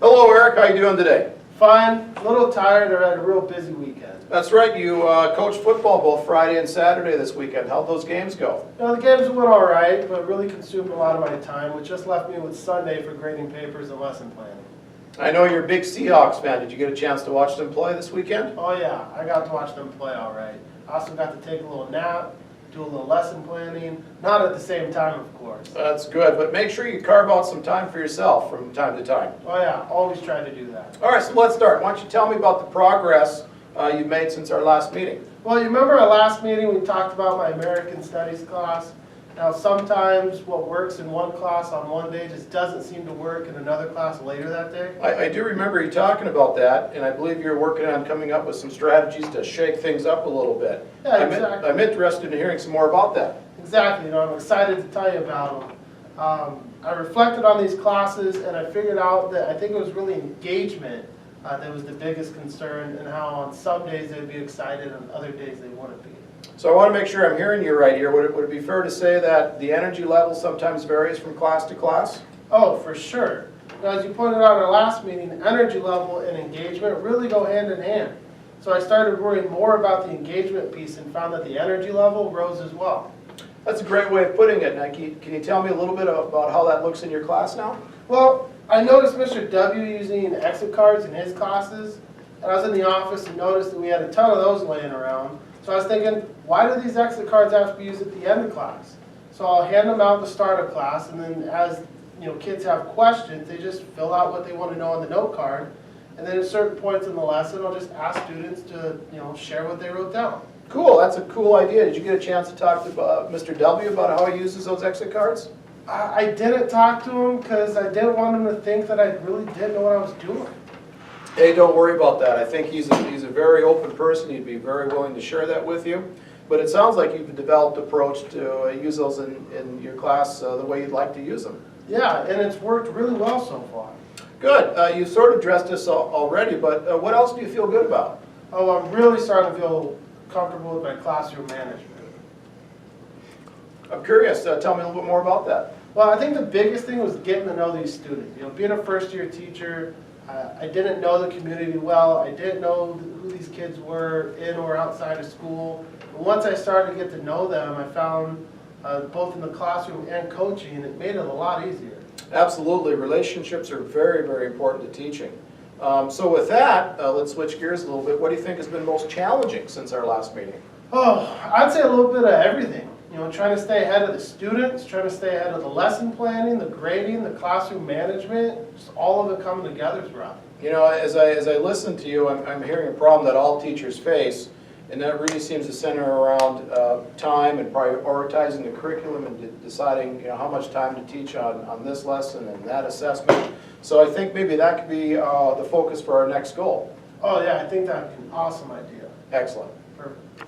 Hello, Eric. How you doing today? Fine. A little tired. I had a real busy weekend. That's right. You coached football both Friday and Saturday this weekend. How'd those games go? The games went all right, but really consumed a lot of my time, which just left me with Sunday for grading papers and lesson planning. I know you're a big Seahawks fan. Did you get a chance to watch them play this weekend? Oh yeah, I got to watch them play all right. I also got to take a little nap, do a little lesson planning, not at the same time, of course. That's good, but make sure you carve out some time for yourself from time to time. Oh yeah, always try to do that. All right, so let's start. Why don't you tell me about the progress you've made since our last meeting? Well, you remember our last meeting we talked about my American Studies class? Now sometimes what works in one class on one day just doesn't seem to work in another class later that day. I do remember you talking about that, and I believe you're working on coming up with some strategies to shake things up a little bit. Yeah, exactly. I'm interested in hearing some more about that. Exactly, I'm excited to tell you about them. I reflected on these classes and I figured out that I think it was really engagement that was the biggest concern, and how on some days they'd be excited and other days they wouldn't be. So I want to make sure I'm hearing you right here. Would it be fair to say that the energy level sometimes varies from class to class? Oh, for sure. Now, as you pointed out in our last meeting, energy level and engagement really go hand in hand. So I started worrying more about the engagement piece and found that the energy level rose as well. That's a great way of putting it. Now, can you tell me a little bit about how that looks in your class now? Well, I noticed Mr. W using exit cards in his classes, and I was in the office and noticed that we had a ton of those laying around. So I was thinking, why do these exit cards have to be used at the end of class? So I'll hand them out at the start of class, and then as kids have questions, they just fill out what they want to know on the note card, and then at certain points in the lesson, I'll just ask students to share what they wrote down. Cool, that's a cool idea. Did you get a chance to talk to Mr. W about how he uses those exit cards? I didn't talk to him because I didn't want him to think that I really didn't know what I was doing. Hey, don't worry about that. I think he's a very open person. He'd be very willing to share that with you. But it sounds like you've developed an approach to use those in your class the way you'd like to use them. Yeah, and it's worked really well so far. Good. You sort of addressed this already, but what else do you feel good about? Oh, I'm really starting to feel comfortable with my classroom management. I'm curious. Tell me a little bit more about that. Well, I think the biggest thing was getting to know these students. Being a first-year teacher, I didn't know the community well. I didn't know who these kids were in or outside of school. But once I started to get to know them, I found both in the classroom and coaching, it made it a lot easier. Absolutely. Relationships are very, very important to teaching. So with that, let's switch gears a little bit. What do you think has been most challenging since our last meeting? Oh, I'd say a little bit of everything. Trying to stay ahead of the students, trying to stay ahead of the lesson planning, the grading, the classroom management, just all of it coming together is rough. As I listen to you, I'm hearing a problem that all teachers face, and that really seems to center around time and prioritizing the curriculum and deciding how much time to teach on this lesson and that assessment. So I think maybe that could be the focus for our next goal. Oh yeah, I think that'd be an awesome idea. Excellent. Perfect.